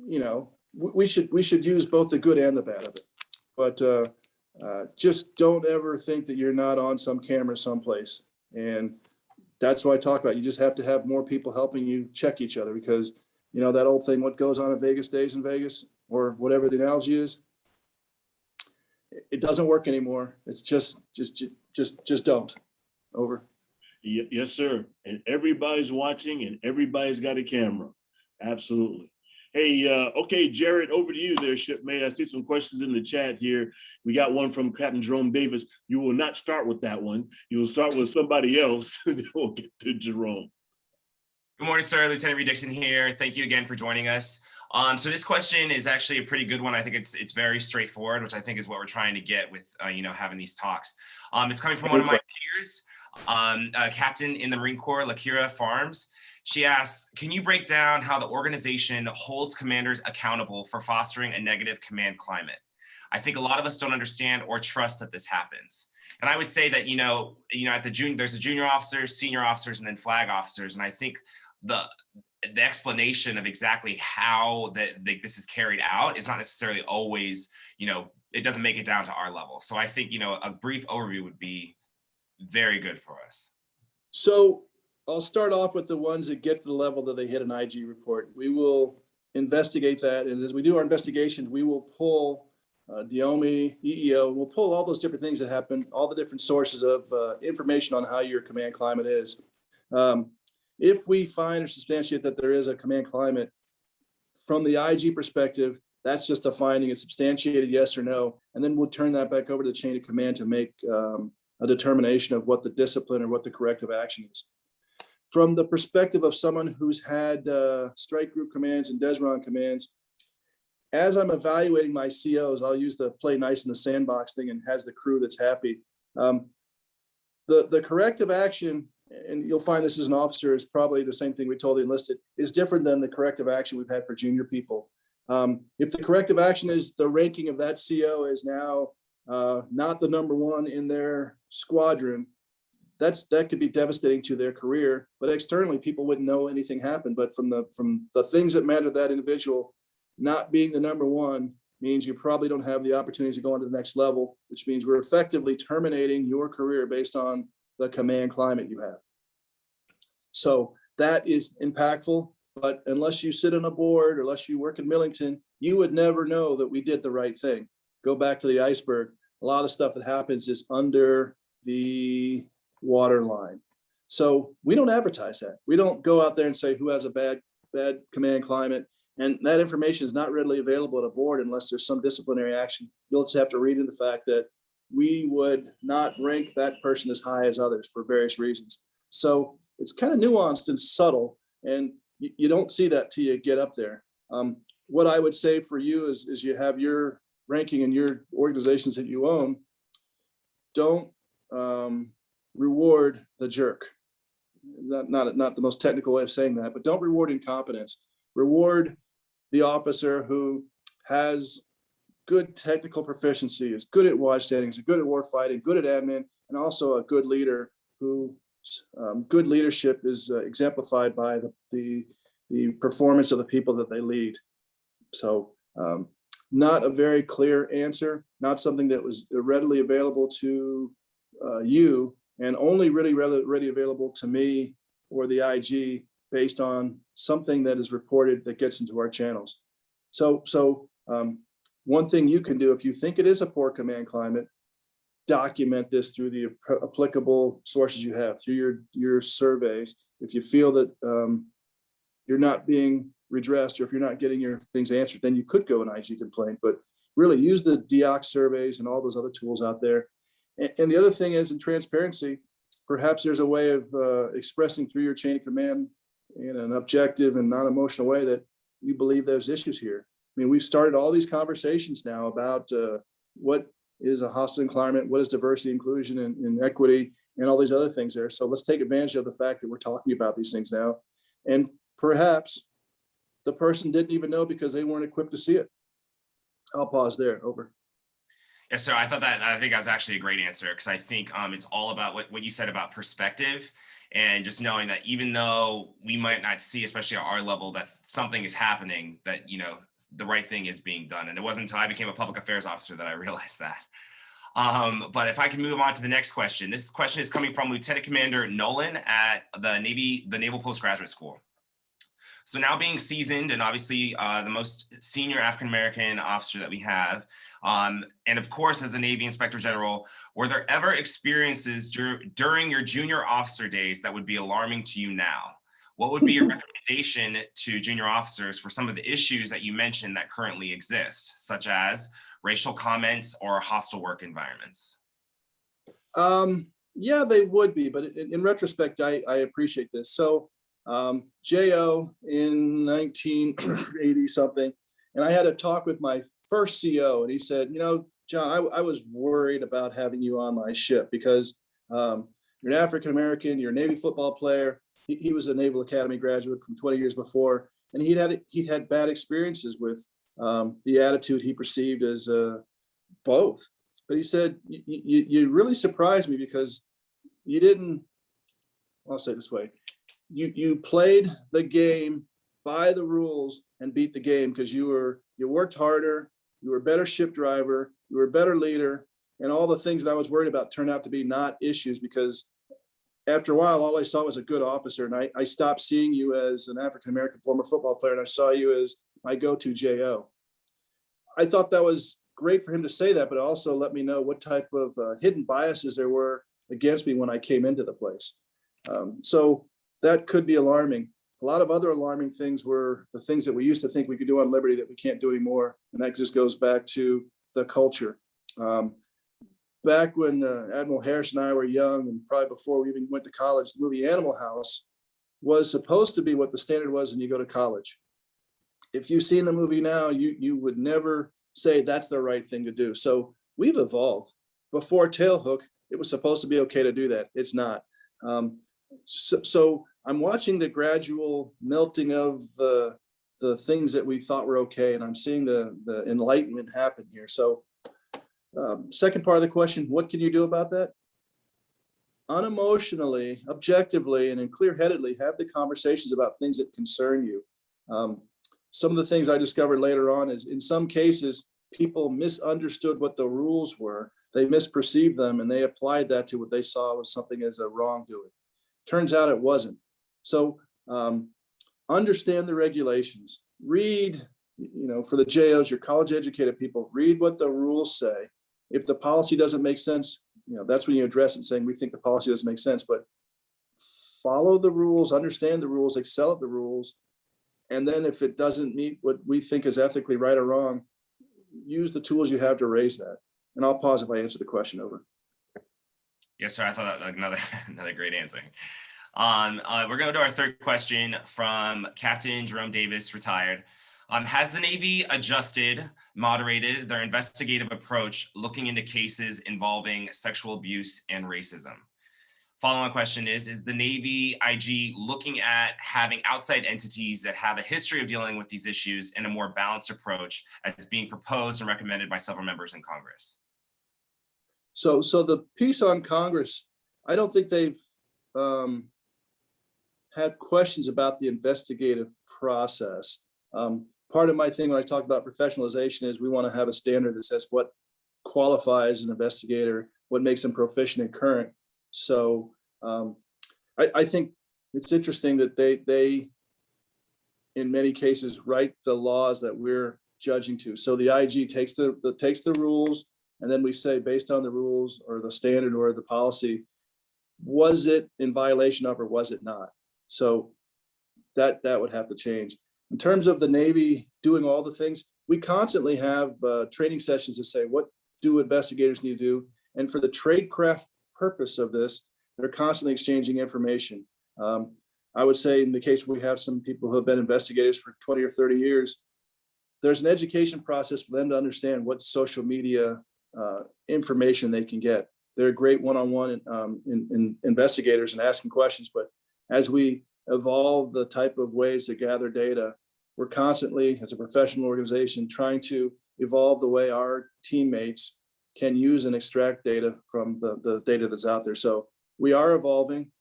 you know, we should use both the good and the bad of it. But just don't ever think that you're not on some camera someplace. And that's what I talk about. You just have to have more people helping you check each other, because, you know, that old thing, what goes on in Vegas stays in Vegas, or whatever the analogy is, it doesn't work anymore. It's just don't. Over. Yes, sir. And everybody's watching and everybody's got a camera. Absolutely. Hey, okay, Jared, over to you there, shipmate. I see some questions in the chat here. We got one from Captain Jerome Davis. You will not start with that one. You will start with somebody else, and then we'll get to Jerome. Good morning, sir. Lieutenant Reed Dixon here. Thank you again for joining us. So this question is actually a pretty good one. I think it's very straightforward, which I think is what we're trying to get with having these talks. It's coming from one of my peers, a captain in the Marine Corps, Lakira Farms. She asks, can you break down how the organization holds commanders accountable for fostering a negative command climate? I think a lot of us don't understand or trust that this happens. And I would say that, at the junior, there's the junior officers, senior officers, and then flag officers. And I think the explanation of exactly how this is carried out is not necessarily always, it doesn't make it down to our level. So I think, a brief overview would be very good for us. So I'll start off with the ones that get to the level that they hit an IG report. We will investigate that. And as we do our investigations, we will pull DOMI, EEO, we'll pull all those different things that happen, all the different sources of information on how your command climate is. If we find or substantiate that there is a command climate, from the IG perspective, that's just a finding. It's substantiated yes or no. And then we'll turn that back over to the chain of command to make a determination of what the discipline or what the corrective action is. From the perspective of someone who's had strike group commands and Desron commands, as I'm evaluating my COs, I'll use the play nice in the sandbox thing and has the crew that's happy. The corrective action, and you'll find this as an officer, is probably the same thing we told the enlisted, is different than the corrective action we've had for junior people. If the corrective action is the ranking of that CO is now not the number one in their squadron, that could be devastating to their career. But externally, people wouldn't know anything happened. But from the things that matter to that individual, not being the number one means you probably don't have the opportunities to go on to the next level, which means we're effectively terminating your career based on the command climate you have. So that is impactful. But unless you sit on a board, or unless you work in Millington, you would never know that we did the right thing. Go back to the iceberg. A lot of the stuff that happens is under the waterline. So we don't advertise that. We don't go out there and say who has a bad command climate. And that information is not readily available at a board unless there's some disciplinary action. You'll just have to read in the fact that we would not rank that person as high as others for various reasons. So it's kind of nuanced and subtle, and you don't see that till you get up there. What I would say for you is you have your ranking in your organizations that you own. Don't reward the jerk. Not the most technical way of saying that, but don't reward incompetence. Reward the officer who has good technical proficiency, is good at watch standings, is good at war fighting, good at admin, and also a good leader who good leadership is exemplified by the performance of the people that they lead. So not a very clear answer, not something that was readily available to you, and only really readily available to me or the IG based on something that is reported that gets into our channels. So one thing you can do, if you think it is a poor command climate, document this through the applicable sources you have, through your surveys. If you feel that you're not being redressed, or if you're not getting your things answered, then you could go an IG complaint. But really use the DOC surveys and all those other tools out there. And the other thing is, in transparency, perhaps there's a way of expressing through your chain of command in an objective and non-emotional way that you believe there's issues here. I mean, we've started all these conversations now about what is a hostile environment, what is diversity, inclusion, and equity, and all these other things there. So let's take advantage of the fact that we're talking about these things now. And perhaps the person didn't even know because they weren't equipped to see it. I'll pause there. Over. Yes, sir. I think that was actually a great answer, because I think it's all about what you said about perspective, and just knowing that even though we might not see, especially at our level, that something is happening, that, the right thing is being done. And it wasn't until I became a public affairs officer that I realized that. But if I can move on to the next question. This question is coming from Lieutenant Commander Nolan at the Naval Postgraduate School. So now being seasoned and obviously the most senior African-American officer that we have, and of course, as a Navy Inspector General, were there ever experiences during your junior officer days that would be alarming to you now? What would be your recommendation to junior officers for some of the issues that you mentioned that currently exist, such as racial comments or hostile work environments? Yeah, they would be, but in retrospect, I appreciate this. So JO in 1980 something, and I had a talk with my first CO, and he said, John, I was worried about having you on my ship because you're an African-American, you're a Navy football player. He was a Naval Academy graduate from 20 years before, and he'd had bad experiences with the attitude he perceived as both. But he said, you really surprised me because you didn't, I'll say it this way, you played the game by the rules and beat the game because you worked harder, you were a better ship driver, you were a better leader, and all the things that I was worried about turned out to be not issues, because after a while, all I saw was a good officer, and I stopped seeing you as an African-American former football player, and I saw you as my go-to JO. I thought that was great for him to say that, but it also let me know what type of hidden biases there were against me when I came into the place. So that could be alarming. A lot of other alarming things were the things that we used to think we could do on Liberty that we can't do anymore. And that just goes back to the culture. Back when Admiral Harris and I were young, and probably before we even went to college, the movie Animal House was supposed to be what the standard was when you go to college. If you've seen the movie now, you would never say that's the right thing to do. So we've evolved. Before Tailhook, it was supposed to be okay to do that. It's not. So I'm watching the gradual melting of the things that we thought were okay, and I'm seeing the enlightenment happen here. So second part of the question, what can you do about that? Unemotionally, objectively, and clear-headedly have the conversations about things that concern you. Some of the things I discovered later on is in some cases, people misunderstood what the rules were. They misperceived them, and they applied that to what they saw was something as a wrongdoing. Turns out it wasn't. So understand the regulations. Read, for the JOs, your college-educated people, read what the rules say. If the policy doesn't make sense, that's when you address it, saying we think the policy doesn't make sense, but follow the rules, understand the rules, excel at the rules. And then if it doesn't meet what we think is ethically right or wrong, use the tools you have to raise that. And I'll pause if I answer the question over. Yes, sir. I thought that was another great answer. We're going to go to our third question from Captain Jerome Davis, retired. Has the Navy moderated their investigative approach looking into cases involving sexual abuse and racism? Follow-on question is the Navy IG looking at having outside entities that have a history of dealing with these issues in a more balanced approach as being proposed and recommended by several members in Congress? So the piece on Congress, I don't think they've had questions about the investigative process. Part of my thing when I talk about professionalization is we want to have a standard that says what qualifies an investigator, what makes them proficient and current. So I think it's interesting that they in many cases write the laws that we're judging to. So the IG takes the rules, and then we say based on the rules or the standard or the policy, was it in violation of or was it not? So that would have to change. In terms of the Navy doing all the things, we constantly have training sessions to say what do investigators need to do, and for the tradecraft purpose of this, they're constantly exchanging information. I would say in the case where we have some people who have been investigators for 20 or 30 years, there's an education process for them to understand what social media information they can get. They're great one-on-one in investigators and asking questions, but as we evolve the type of ways to gather data, we're constantly, as a professional organization, trying to evolve the way our teammates can use and extract data from the data that's out there. So we are evolving.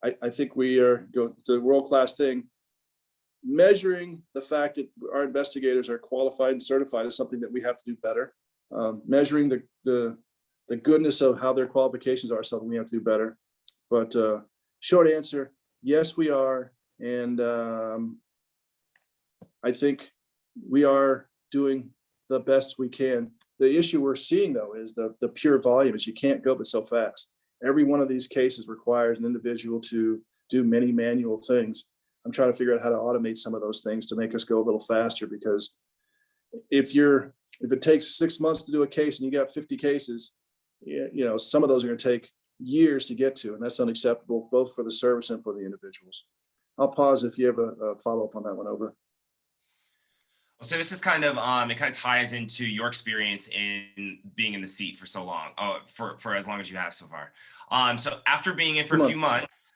I think we are going to a world-class thing. Measuring the fact that our investigators are qualified and certified is something that we have to do better. Measuring the goodness of how their qualifications are something we have to do better. But short answer, yes, we are. And I think we are doing the best we can. The issue we're seeing, though, is the pure volume is you can't go but so fast. Every one of these cases requires an individual to do many manual things. I'm trying to figure out how to automate some of those things to make us go a little faster, because if it takes 6 months to do a case and you got 50 cases, some of those are going to take years to get to, and that's unacceptable both for the service and for the individuals. I'll pause if you have a follow-up on that one. Over. So this is kind of it kind of ties into your experience in being in the seat for so long, for as long as you have so far. So after being in for a few months,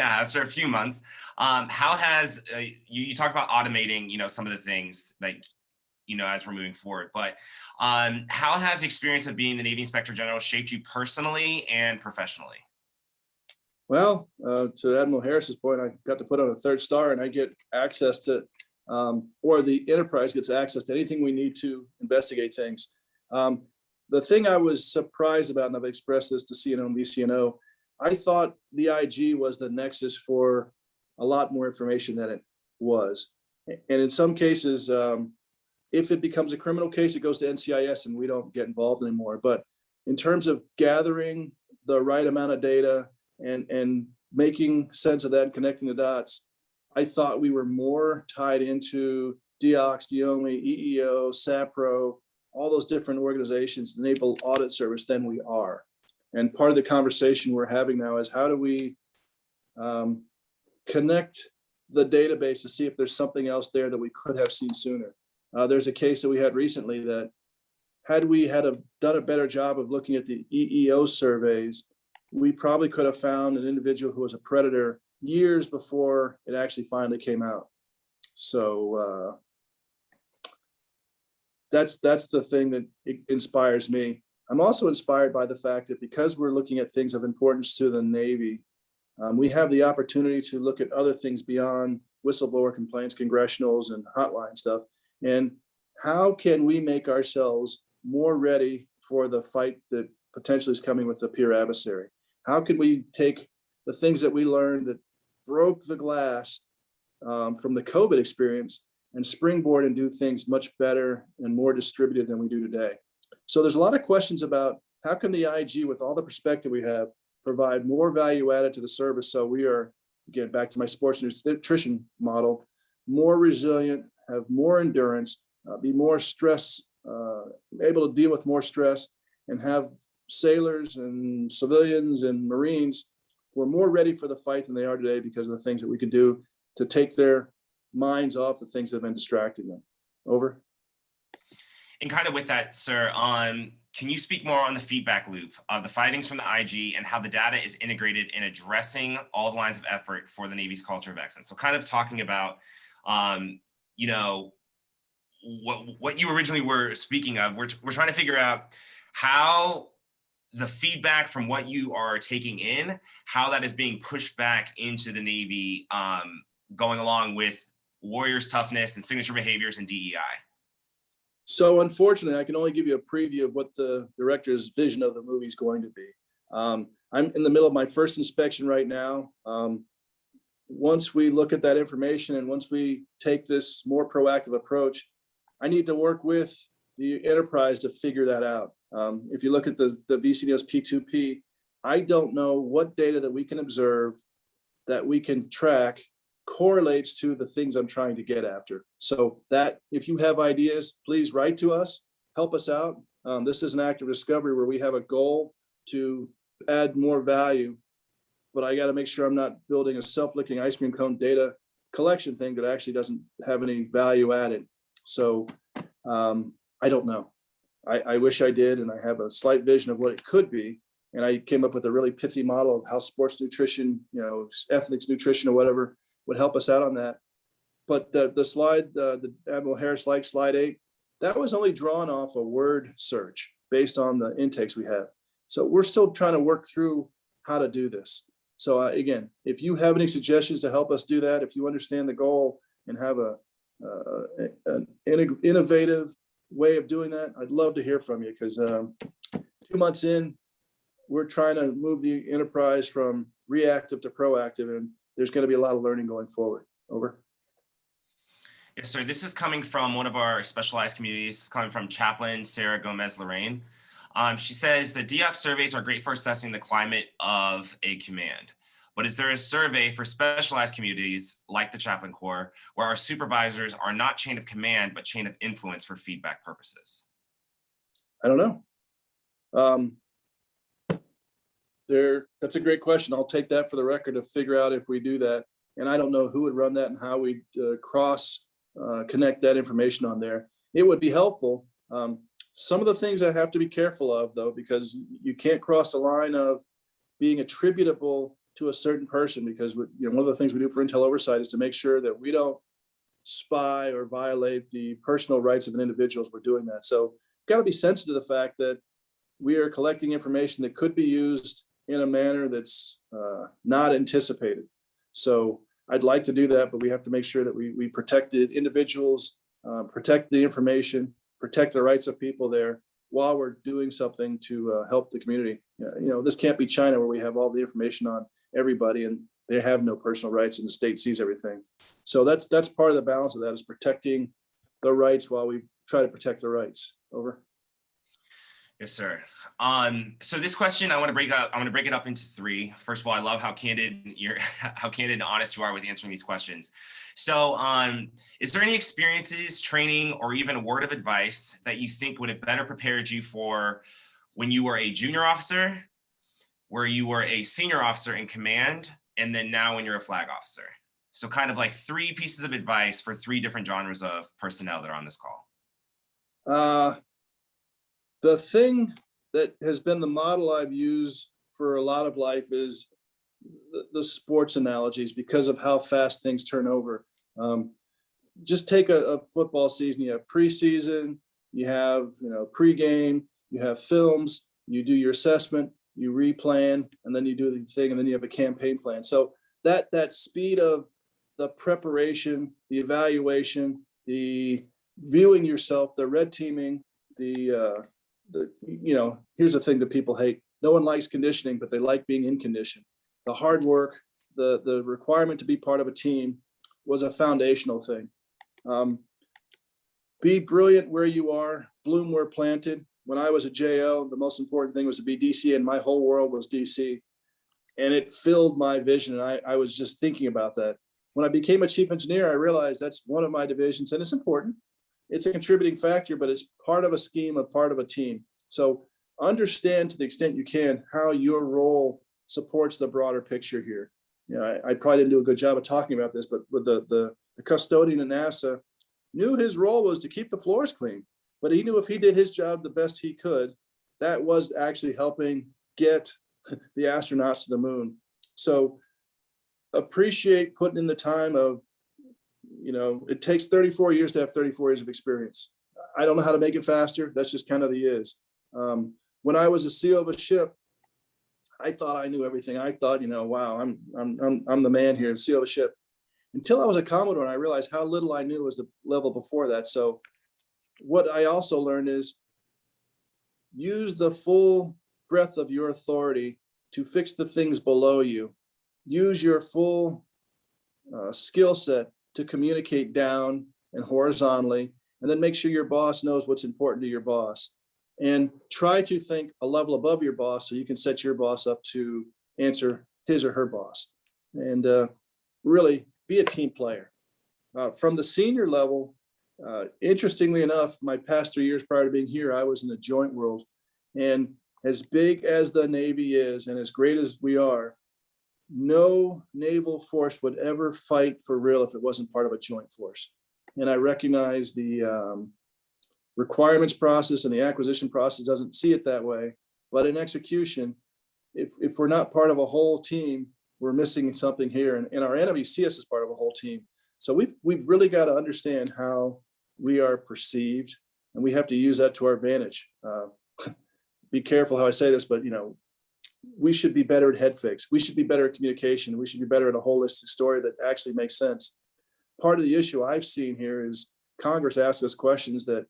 after a few months, how has you talk about automating, some of the things like as we're moving forward. But how has the experience of being the Navy Inspector General shaped you personally and professionally? Well, to Admiral Harris's point, I got to put on a 3rd star, and I get access to, or the enterprise gets access to anything we need to investigate things. The thing I was surprised about, and I've expressed this to CNO and VCNO, I thought the IG was the nexus for a lot more information than it was. And in some cases, if it becomes a criminal case, it goes to NCIS and we don't get involved anymore. But in terms of gathering the right amount of data and making sense of that and connecting the dots, I thought we were more tied into DEOX, DIOMI, EEO, SAPRO, all those different organizations, Naval Audit Service, than we are. And part of the conversation we're having now is how do we connect the database to see if there's something else there that we could have seen sooner. There's a case that we had recently that had we done a better job of looking at the EEO surveys, we probably could have found an individual who was a predator years before it actually finally came out. So that's the thing that inspires me. I'm also inspired by the fact that because we're looking at things of importance to the Navy, we have the opportunity to look at other things beyond whistleblower complaints, congressionals, and hotline stuff. And how can we make ourselves more ready for the fight that potentially is coming with the peer adversary? How can we take the things that we learned that broke the glass from the COVID experience and springboard and do things much better and more distributed than we do today? So there's a lot of questions about how can the IG, with all the perspective we have, provide more value added to the service. So we are, again, back to my sports nutrition model, more resilient, have more endurance, be more stress, able to deal with more stress, and have sailors and civilians and Marines who are more ready for the fight than they are today because of the things that we can do to take their minds off the things that have been distracting them. Over. And kind of with that, sir, can you speak more on the feedback loop of the findings from the IG and how the data is integrated in addressing all the lines of effort for the Navy's culture of excellence? So kind of talking about, what you originally were speaking of. We're trying to figure out how the feedback from what you are taking in, how that is being pushed back into the Navy, going along with Warriors' toughness and signature behaviors and DEI. So unfortunately, I can only give you a preview of what the director's vision of the movie is going to be. I'm in the middle of my first inspection right now. Once we look at that information and once we take this more proactive approach, I need to work with the enterprise to figure that out. If you look at the VCNO's P2P, I don't know what data that we can observe that we can track correlates to the things I'm trying to get after. So that if you have ideas, please write to us, help us out. This is an active discovery where we have a goal to add more value, but I got to make sure I'm not building a self-licking ice cream cone data collection thing that actually doesn't have any value added. So I don't know. I wish I did, and I have a slight vision of what it could be. And I came up with a really pithy model of how sports nutrition, ethics nutrition or whatever, would help us out on that. But the slide, the Admiral Harris liked slide 8, that was only drawn off a word search based on the intakes we have. So we're still trying to work through how to do this. So again, if you have any suggestions to help us do that, if you understand the goal and have an innovative way of doing that, I'd love to hear from you, because 2 months in, we're trying to move the enterprise from reactive to proactive, and there's going to be a lot of learning going forward. Over. Yes, sir. This is coming from one of our specialized communities, coming from Chaplain Sarah Gomez-Lorraine. She says that DEOX surveys are great for assessing the climate of a command. But is there a survey for specialized communities like the Chaplain Corps where our supervisors are not chain of command, but chain of influence for feedback purposes? I don't know. That's a great question. I'll take that for the record to figure out if we do that. And I don't know who would run that and how we connect that information on there. It would be helpful. Some of the things I have to be careful of, though, because you can't cross the line of being attributable to a certain person, because one of the things we do for intel oversight is to make sure that we don't spy or violate the personal rights of an individual as we're doing that. So got to be sensitive to the fact that we are collecting information that could be used in a manner that's not anticipated. So I'd like to do that, but we have to make sure that we protect the individuals, protect the information, protect the rights of people there while we're doing something to help the community. This can't be China where we have all the information on everybody and they have no personal rights and the state sees everything. So that's part of the balance of that, is protecting the rights while we try to protect the rights. Over. Yes, sir. So this question, I want to break it up into three. First of all, I love how candid and honest you are with answering these questions. So is there any experiences, training, or even a word of advice that you think would have better prepared you for when you were a junior officer, where you were a senior officer in command, and then now when you're a flag officer? So kind of like three pieces of advice for three different genres of personnel that are on this call. The thing that has been the model I've used for a lot of life is the sports analogies, because of how fast things turn over. Just take a football season. You have preseason, you have pregame, you have films, you do your assessment, you replan, and then you do the thing, and then you have a campaign plan. So that speed of the preparation, the evaluation, the viewing yourself, the red teaming, here's the thing that people hate. No one likes conditioning, but they like being in condition. The hard work, the requirement to be part of a team was a foundational thing. Be brilliant where you are, bloom where planted. When I was a JO, the most important thing was to be DC, and my whole world was DC. And it filled my vision. And I was just thinking about that. When I became a chief engineer, I realized that's one of my divisions, and it's important. It's a contributing factor, but it's part of a scheme, a part of a team. So understand to the extent you can how your role supports the broader picture here. I probably didn't do a good job of talking about this, but with the custodian at NASA knew his role was to keep the floors clean, but he knew if he did his job the best he could, that was actually helping get the astronauts to the moon. So appreciate putting in the time of, it takes 34 years to have 34 years of experience. I don't know how to make it faster. That's just kind of the is. When I was a CEO of a ship, I thought I knew everything. I thought, wow, I'm the man here, CEO of a ship. Until I was a Commodore, and I realized how little I knew was the level before that. So what I also learned is use the full breadth of your authority to fix the things below you. Use your full skill set to communicate down and horizontally, and then make sure your boss knows what's important to your boss. And try to think a level above your boss so you can set your boss up to answer his or her boss. And really be a team player. From the senior level, interestingly enough, my past 3 years prior to being here, I was in the joint world. And as big as the Navy is and as great as we are, no naval force would ever fight for real if it wasn't part of a joint force. And I recognize the requirements process and the acquisition process doesn't see it that way. But in execution, if we're not part of a whole team, we're missing something here. And our enemies see us as part of a whole team. So we've really got to understand how we are perceived, and we have to use that to our advantage. Be careful how I say this, but we should be better at head fakes. We should be better at communication. We should be better at a holistic story that actually makes sense. Part of the issue I've seen here is Congress asks us questions that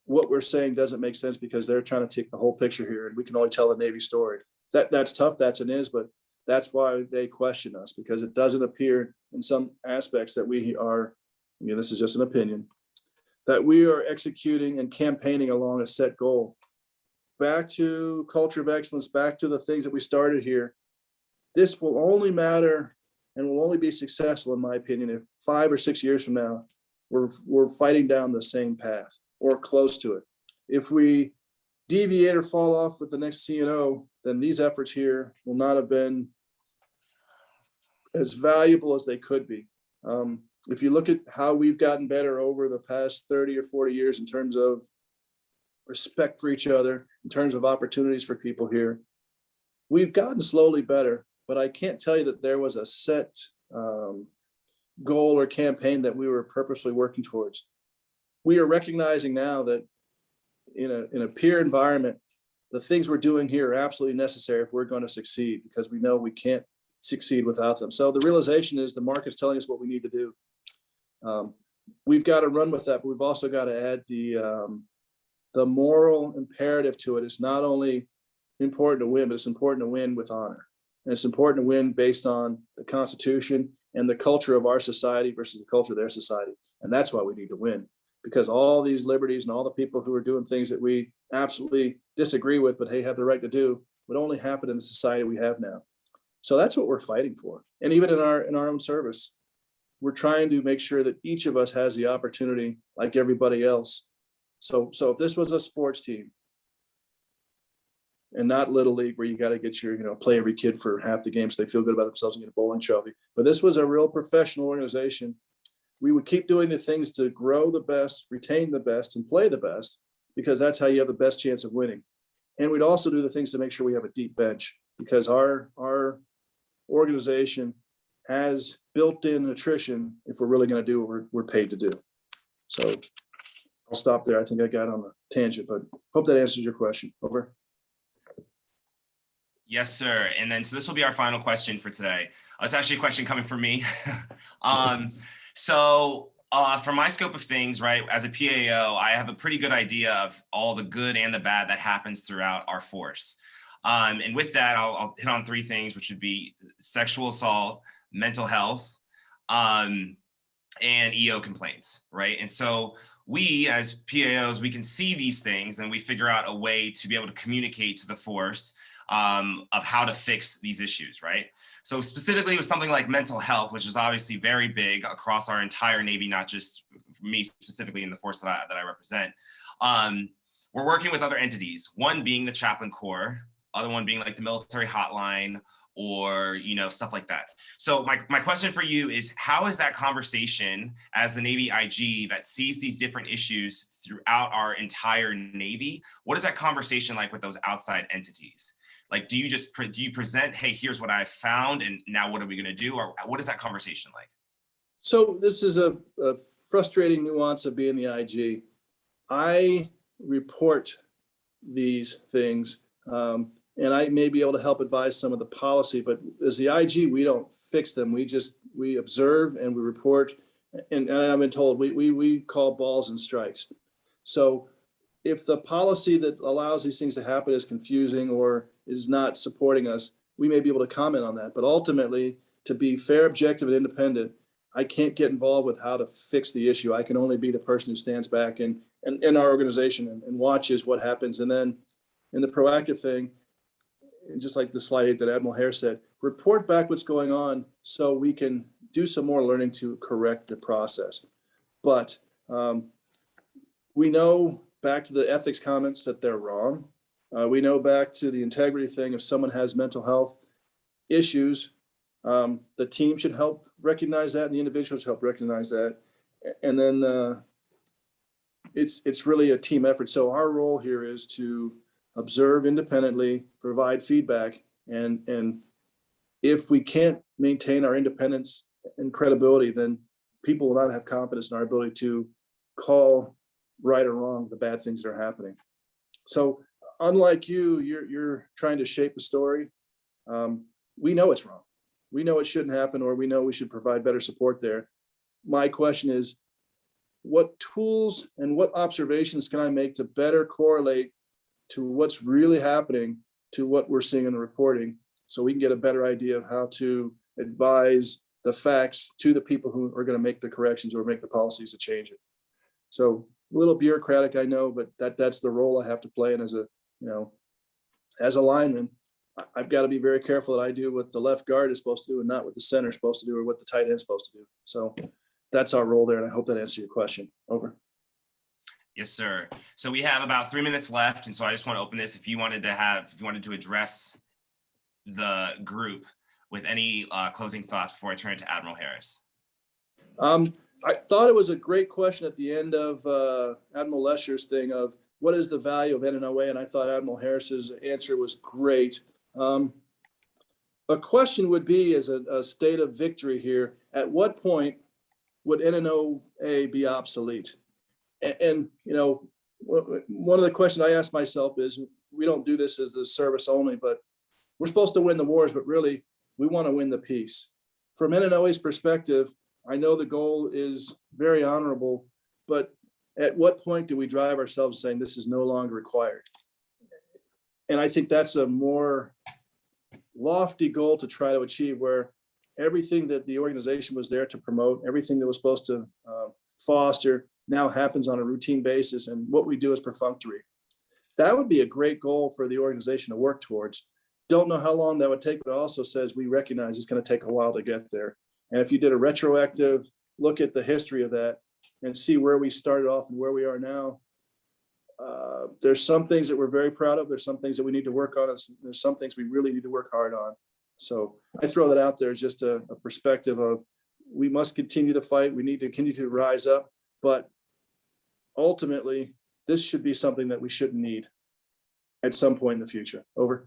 what we're saying doesn't make sense because they're trying to take the whole picture here, and we can only tell the Navy story. That's tough, that's an is, but that's why they question us, because it doesn't appear in some aspects that we are, this is just an opinion, that we are executing and campaigning along a set goal. Back to culture of excellence, back to the things that we started here. This will only matter and will only be successful, in my opinion, if 5 or 6 years from now, we're fighting down the same path or close to it. If we deviate or fall off with the next CNO, then these efforts here will not have been as valuable as they could be. If you look at how we've gotten better over the past 30 or 40 years in terms of respect for each other, in terms of opportunities for people here, we've gotten slowly better, but I can't tell you that there was a set goal or campaign that we were purposely working towards. We are recognizing now that in a peer environment, the things we're doing here are absolutely necessary if we're going to succeed, because we know we can't succeed without them. So the realization is the market's telling us what we need to do. We've got to run with that, but we've also got to add the moral imperative to it. It's not only important to win, but it's important to win with honor. And it's important to win based on the Constitution and the culture of our society versus the culture of their society. And that's why we need to win, because all these liberties and all the people who are doing things that we absolutely disagree with, but hey, have the right to do, would only happen in the society we have now. So that's what we're fighting for. And even in our own service, we're trying to make sure that each of us has the opportunity like everybody else. So if this was a sports team and not Little League where you got to get your, play every kid for half the game so they feel good about themselves and get a bowling trophy, but this was a real professional organization, we would keep doing the things to grow the best, retain the best, and play the best, because that's how you have the best chance of winning. And we'd also do the things to make sure we have a deep bench, because our organization has built-in attrition if we're really going to do what we're paid to do. So I'll stop there. I think I got on a tangent, but hope that answers your question. Over. Yes, sir. And then, so this will be our final question for today. It's actually a question coming from me. So from my scope of things, right, as a PAO, I have a pretty good idea of all the good and the bad that happens throughout our force. And with that, I'll hit on three things, which would be sexual assault, mental health, and EO complaints, right? And so we as PAOs, we can see these things and we figure out a way to be able to communicate to the force of how to fix these issues, right? So specifically with something like mental health, which is obviously very big across our entire Navy, not just me specifically in the force that I represent. We're working with other entities, one being the Chaplain Corps, other one being like the military hotline, or stuff like that. So my question for you is, how is that conversation as the Navy IG that sees these different issues throughout our entire Navy? What is that conversation like with those outside entities? Like, do you present, hey, here's what I found, and now what are we going to do? Or what is that conversation like? So this is a frustrating nuance of being the IG. I report these things, and I may be able to help advise some of the policy, but as the IG, we don't fix them. We observe and we report, and I've been told we call balls and strikes. So if the policy that allows these things to happen is confusing or is not supporting us, we may be able to comment on that. But ultimately, to be fair, objective, and independent, I can't get involved with how to fix the issue. I can only be the person who stands back and in our organization and watches what happens. And then in the proactive thing, just like the slide 8 that Admiral Hare said, report back what's going on so we can do some more learning to correct the process. But we know back to the ethics comments that they're wrong. We know back to the integrity thing, if someone has mental health issues, the team should help recognize that and the individuals help recognize that. And then it's really a team effort. So our role here is to observe independently, provide feedback, and if we can't maintain our independence and credibility, then people will not have confidence in our ability to call right or wrong the bad things that are happening. So unlike you're trying to shape a story. We know it's wrong. We know it shouldn't happen, or we know we should provide better support there. My question is, what tools and what observations can I make to better correlate to what's really happening to what we're seeing in the reporting, so we can get a better idea of how to advise the facts to the people who are going to make the corrections or make the policies to change it. So a little bureaucratic, I know, but that's the role I have to play. And as a lineman, I've got to be very careful that I do what the left guard is supposed to do and not what the center is supposed to do or what the tight end is supposed to do. So that's our role there. And I hope that answers your question. Over. Yes, sir. So we have about 3 minutes left. And so I just want to open this. If you wanted to address the group with any closing thoughts before I turn it to Admiral Harris. I thought it was a great question at the end of Admiral Lesher's thing of what is the value of NNOA? And I thought Admiral Harris's answer was great. A question would be, as a state of victory here, at what point would NNOA be obsolete? And one of the questions I ask myself is, we don't do this as the service only, but we're supposed to win the wars, but really we want to win the peace. From NNOA's perspective, I know the goal is very honorable, but at what point do we drive ourselves saying this is no longer required? And I think that's a more lofty goal to try to achieve, where everything that the organization was there to promote, everything that was supposed to foster, now happens on a routine basis, and what we do is perfunctory. That would be a great goal for the organization to work towards. Don't know how long that would take, but it also says we recognize it's going to take a while to get there. And if you did a retroactive look at the history of that and see where we started off and where we are now, there's some things that we're very proud of. There's some things that we need to work on. There's some things we really need to work hard on. So I throw that out there as just a perspective of, we must continue to fight. We need to continue to rise up, but ultimately this should be something that we shouldn't need at some point in the future. Over.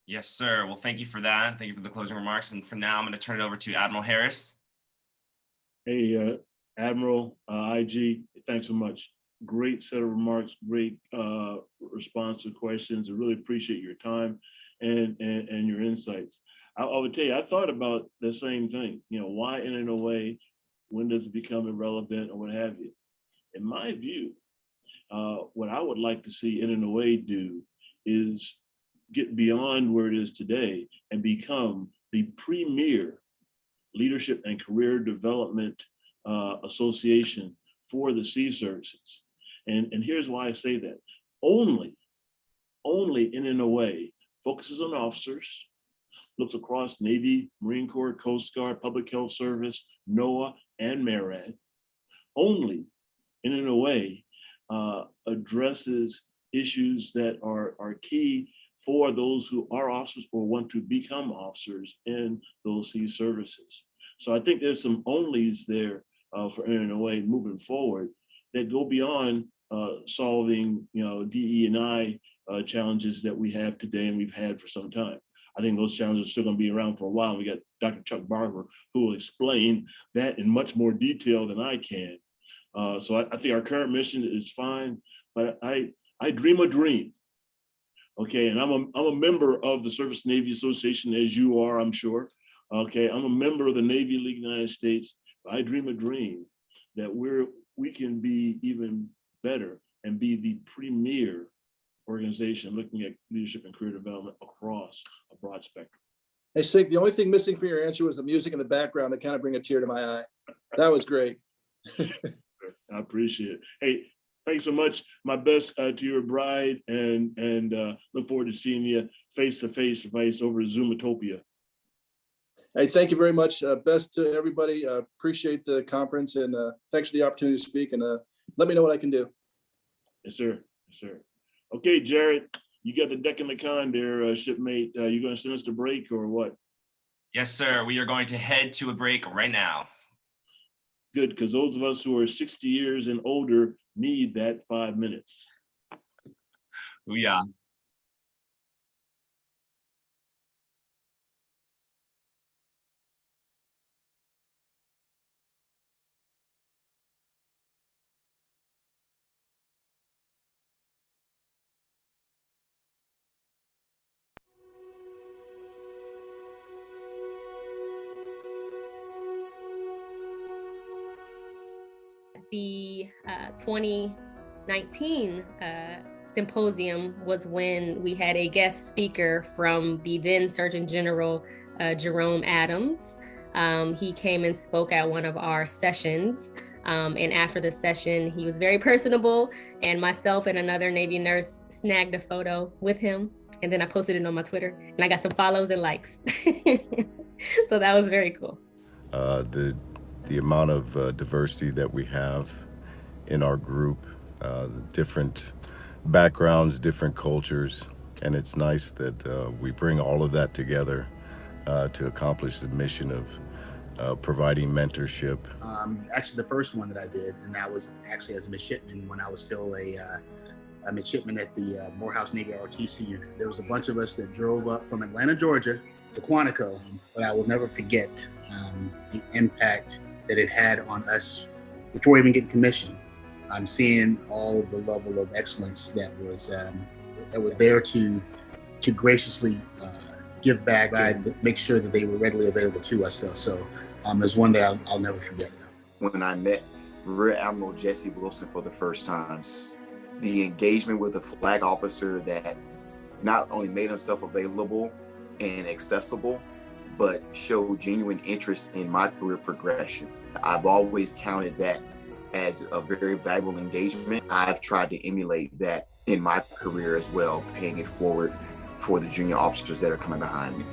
Yes, sir. Well, thank you for that. Thank you for the closing remarks. And for now, I'm going to turn it over to Admiral Harris. Hey, Admiral IG, thanks so much. Great set of remarks, great response to questions. I really appreciate your time and your insights. I would tell you, I thought about the same thing. Why NNOA? When does it become irrelevant, or what have you? In my view, what I would like to see NNOA do is get beyond where it is today and become the premier leadership and career development association for the sea services. And here's why I say that. Only NNOA focuses on officers, looks across Navy, Marine Corps, Coast Guard, Public Health Service, NOAA, and MARAD. Only NNOA addresses issues that are key for those who are officers or want to become officers in those sea services. So I think there's some onlys there for NNOA moving forward that go beyond solving DE&I challenges that we have today and we've had for some time. I think those challenges are still going to be around for a while. We got Dr. Chuck Barber, who will explain that in much more detail than I can. So I think our current mission is fine, but I dream a dream. Okay, and I'm a member of the Surface Navy Association, as you are, I'm sure. Okay, I'm a member of the Navy League of the United States. I dream a dream that we can be even better and be the premier organization looking at leadership and career development across a broad spectrum. Hey, Sig, the only thing missing from your answer was the music in the background to kind of bring a tear to my eye. That was great. I appreciate it. Hey, thanks so much. My best to your bride, and look forward to seeing you face to face over Zoomatopia. Hey, thank you very much. Best to everybody. Appreciate the conference, and thanks for the opportunity to speak, and let me know what I can do. Yes, sir. Yes, sir. Okay, Jared, you got the deck in the con there, shipmate. You going to send us to break or what? Yes, sir. We are going to head to a break right now. Good, because those of us who are 60 years and older need that 5 minutes. Yeah. The 2019 symposium was when we had a guest speaker from the then Surgeon General, Jerome Adams. He came and spoke at one of our sessions. And after the session, he was very personable, and myself and another Navy nurse snagged a photo with him. And then I posted it on my Twitter, and I got some follows and likes. So that was very cool. The amount of diversity that we have in our group, different backgrounds, different cultures, and it's nice that we bring all of that together to accomplish the mission of providing mentorship. Actually, the first one that I did, and that was actually as a midshipman when I was still a midshipman at the Morehouse Navy ROTC unit. There was a bunch of us that drove up from Atlanta, Georgia to Quantico, but I will never forget the impact that it had on us before even getting commissioned. I'm seeing all the level of excellence that was there to graciously give back and make sure that they were readily available to us though. So it's one that I'll never forget though. When I met Rear Admiral Jesse Wilson for the first time, the engagement with a flag officer that not only made himself available and accessible, but showed genuine interest in my career progression. I've always counted that as a very valuable engagement. I've tried to emulate that in my career as well, paying it forward for the junior officers that are coming behind me.